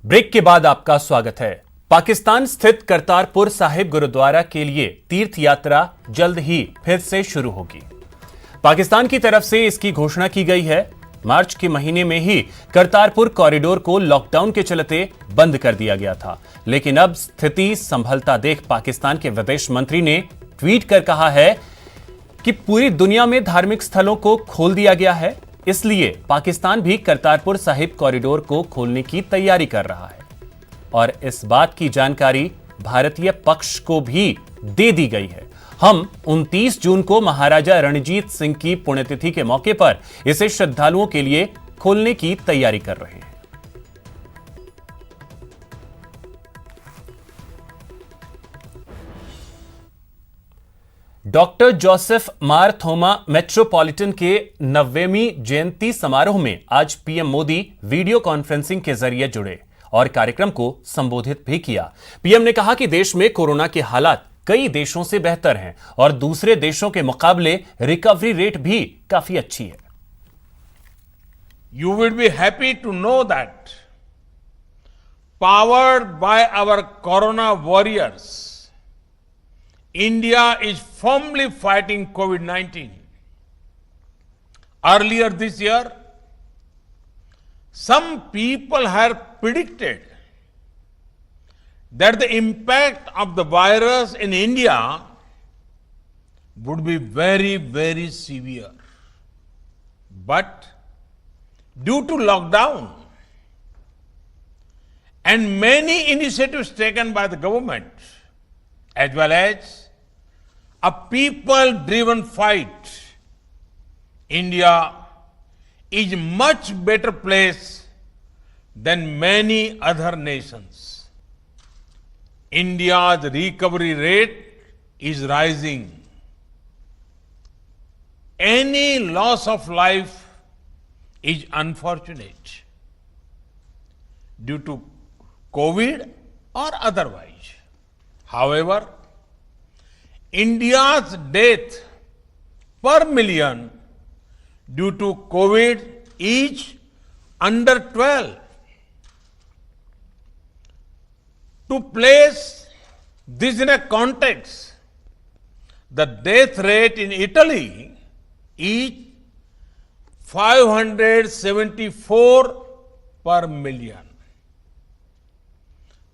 Break के बाद आपका स्वागत है। पाकिस्तान स्थित करतारपुर साहिब गुरुद्वारा के लिए तीर्थ यात्रा जल्द ही फिर से शुरू होगी। पाकिस्तान की तरफ से इसकी घोषणा की गई है। मार्च के महीने में ही करतारपुर कॉरिडोर को लॉकडाउन के चलते बंद कर दिया गया था, लेकिन अब स्थिति संभलता देख पाकिस्तान के विदेश मंत्री ने ट्वीट कर कहा है कि पूरी दुनिया में धार्मिक स्थलों को खोल दिया गया है, इसलिए पाकिस्तान भी करतारपुर साहिब कॉरिडोर को खोलने की तैयारी कर रहा है। और इस बात की जानकारी भारतीय पक्ष को भी दे दी गई है। हम 29 जून को महाराजा रणजीत सिंह की पुण्यतिथि के मौके पर इसे श्रद्धालुओं के लिए खोलने की तैयारी कर रहे हैं। डॉक्टर जोसेफ मार थोमा मेट्रोपॉलिटन के 90वीं जयंती समारोह में आज पीएम मोदी वीडियो कॉन्फ्रेंसिंग के जरिए जुड़े और कार्यक्रम को संबोधित भी किया। पीएम ने कहा कि देश में कोरोना के हालात कई देशों से बेहतर हैं और दूसरे देशों के मुकाबले रिकवरी रेट भी काफी अच्छी है। You will be happy to know that, powered by our corona warriors, India is firmly fighting COVID-19. Earlier this year, some people had predicted that the impact of the virus in India would be very, very severe. But due to lockdown and many initiatives taken by the government, as well as a people-driven fight, India is much better place than many other nations. India's recovery rate is rising. Any loss of life is unfortunate due to COVID or otherwise. However, India's death per million due to COVID is under 12. To place this in a context, the death rate in Italy is 574 per million.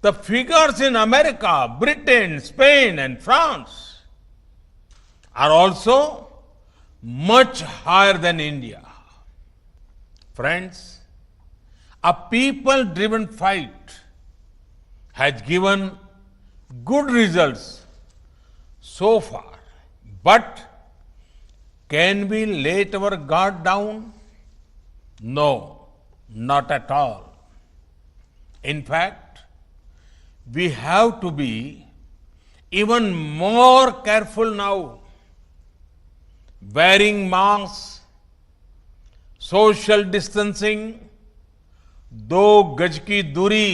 The figures in America, Britain, Spain, and France are also much higher than India. Friends, a people-driven fight has given good results so far, but can we let our guard down? No, not at all. In fact, we have to be even more careful now. Wearing masks, social distancing, 2 गज की दूरी,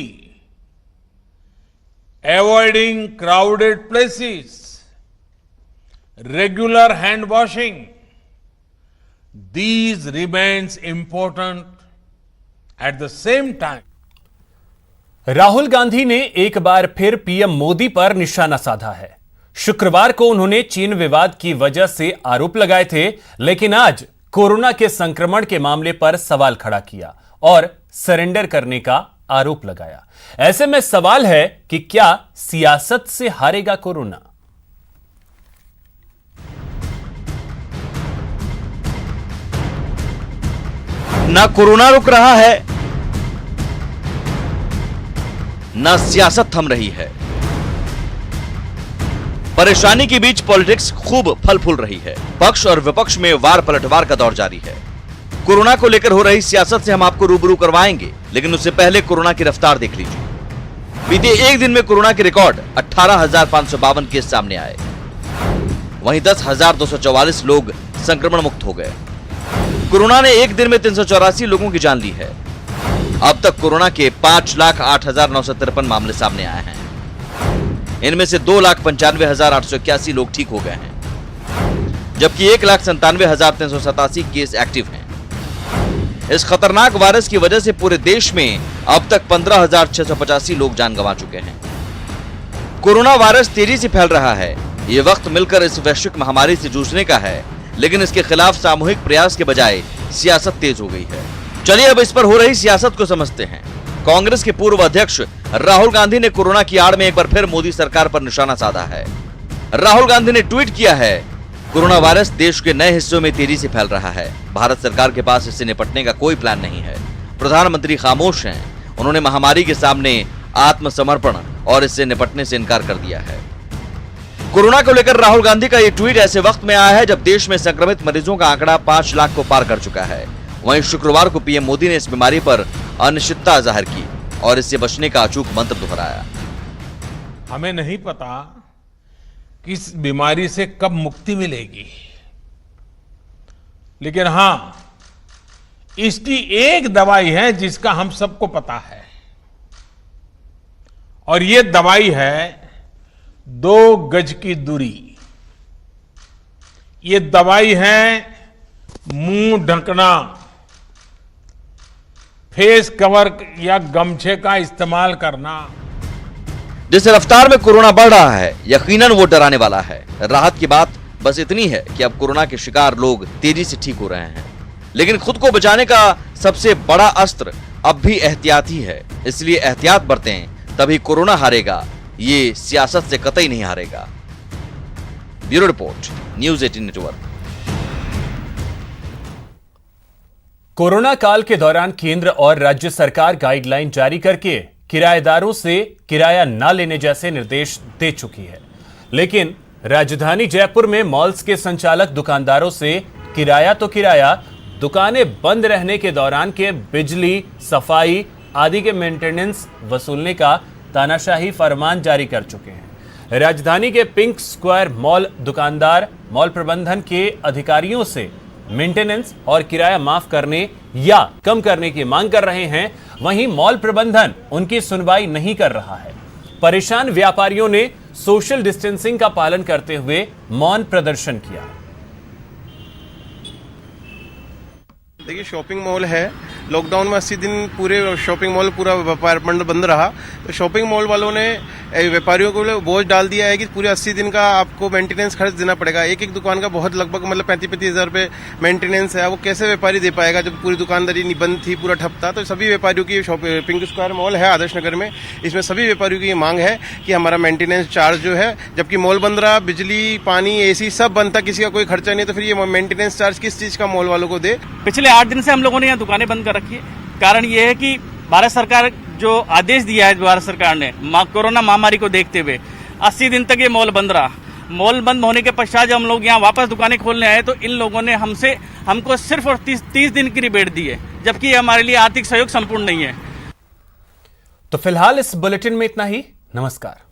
avoiding crowded places, regular hand washing, these remains important. At the same time, Rahul Gandhi ने एक बार फिर PM Modi पर निशाना साधा है। शुक्रवार को उन्होंने चीन विवाद की वजह से आरोप लगाए थे, लेकिन आज कोरोना के संक्रमण के मामले पर सवाल खड़ा किया और सरेंडर करने का आरोप लगाया। ऐसे में सवाल है कि क्या सियासत से हारेगा कोरोना? ना कोरोना रुक रहा है, ना सियासत थम रही है। परेशानी के बीच पॉलिटिक्स खूब फल फूल रही है। पक्ष और विपक्ष में वार पलटवार का दौर जारी है। कोरोना को लेकर हो रही सियासत से हम आपको रूबरू करवाएंगे, लेकिन उससे पहले कोरोना की रफ्तार देख लीजिए। बीते एक दिन में कोरोना के रिकॉर्ड 18,552 केस सामने आए। वहीं 10,244 लोग संक्रमण मुक्त हो गए। कोरोना ने एक दिन में 384 लोगों की जान ली है। अब तक कोरोना के 5,08,953 मामले सामने आए हैं। इनमें से 2,95,881 लोग ठीक हो गए हैं, जबकि 1,97,387 केस एक्टिव हैं। इस खतरनाक वायरस की वजह से पूरे देश में अब तक 15,685 लोग जान गंवा चुके हैं। कोरोना वायरस तेजी से फैल रहा है। ये वक्त मिलकर इस वैश्विक महामारी से जूझने का है, लेकिन इसके खिलाफ सामूहिक प्रयास के बजाय सियासत तेज हो गई है। चलिए अब इस पर हो रही सियासत को समझते हैं। कांग्रेस के पूर्व अध्यक्ष राहुल गांधी ने कोरोना की आड़ में एक बार फिर मोदी सरकार पर निशाना साधा है। राहुल गांधी ने ट्वीट किया है, कोरोना वायरस देश के नए हिस्सों में तेजी से फैल रहा है। भारत सरकार के पास इससे निपटने का कोई प्लान नहीं है। प्रधानमंत्री खामोश हैं। उन्होंने महामारी के सामने आत्मसमर्पण और इससे निपटने से इनकार कर दिया है। कोरोना को लेकर राहुल गांधी का ये ट्वीट ऐसे वक्त में आया है जब देश में संक्रमित मरीजों का आंकड़ा 5 लाख को पार कर चुका है। वहीं शुक्रवार को पीएम मोदी ने इस बीमारी पर अनिश्चितता जाहिर की और इससे बचने का अचूक मंत्र दोहराया। हमें नहीं पता कि इस बीमारी से कब मुक्ति मिलेगी, लेकिन हां, इसकी एक दवाई है जिसका हम सबको पता है, और ये दवाई है 2 गज की दूरी। ये दवाई है मुंह ढकना, फेस कवर या गमछे का इस्तेमाल करना। जिस रफ्तार में कोरोना बढ़ रहा है, यकीनन वो डराने वाला है। राहत की बात बस इतनी है कि अब कोरोना के शिकार लोग तेजी से ठीक हो रहे हैं, लेकिन खुद को बचाने का सबसे बड़ा अस्त्र अब भी एहतियात ही है। इसलिए एहतियात बरतें, तभी कोरोना हारेगा। ये सियासत से कतई नहीं हारेगा। Bureau report, news 18 network. Corona काल के दौरान केंद्र और राज्य सरकार गाइडलाइन जारी करके किराएदारों से किराया न लेने जैसे निर्देश दे चुकी है, लेकिन राजधानी जयपुर में मॉल्स के संचालक दुकानदारों से किराया तो किराया, दुकानें बंद रहने के दौरान के बिजली, सफाई आदि के मेंटेनेंस वसूलने का तानाशाही फरमान जारी कर चुके हैं। राजधानी के पिंक स्क्वायर मॉल दुकानदार मॉल प्रबंधन के अधिकारियों से मेंटेनेंस और किराया माफ करने या कम करने की मांग कर रहे हैं। वहीं मॉल प्रबंधन उनकी सुनवाई नहीं कर रहा है। परेशान व्यापारियों ने सोशल डिस्टेंसिंग का पालन करते हुए मौन प्रदर्शन किया। देखिए, शॉपिंग मॉल है, लॉकडाउन में 80 दिन पूरे शॉपिंग मॉल पूरा व्यापार मंडल बंद रहा, तो शॉपिंग मॉल वालों ने व्यापारियों को बोझ डाल दिया है कि पूरे 80 दिन का आपको मेंटेनेंस खर्च देना पड़ेगा। एक एक दुकान का बहुत लगभग 35-35 हज़ार रुपये मेंटेनेंस है। वो कैसे व्यापारी दे पाएगा जब पूरी दुकानदारी बंद थी, पूरा ठप था। तो सभी व्यापारियों की पिंक स्क्वायर मॉल है आदर्श नगर में, इसमें सभी व्यापारियों की ये मांग है कि हमारा मेंटेनेंस चार्ज जो है, जबकि मॉल बंद रहा, बिजली, पानी, AC सब बंद था, किसी का कोई खर्चा नहीं, तो फिर ये मेंटेनेंस चार्ज किस चीज का मॉल वालों को दे। पिछले 8 दिन से हम लोगों ने यहाँ दुकानें बंद कर रखी है। कारण ये है कि भारत सरकार जो आदेश दिया है, भारत सरकार ने कोरोना महामारी को देखते हुए 80 दिन तक ये मॉल बंद रहा। मॉल बंद होने के पश्चात जब हम लोग यहाँ वापस दुकानें खोलने आए तो इन लोगों ने हमको सिर्फ और 30 दिन की रिबेट दी है, जबकि हमारे लिए आर्थिक सहयोग संपूर्ण नहीं है। तो फिलहाल इस बुलेटिन में इतना ही। नमस्कार।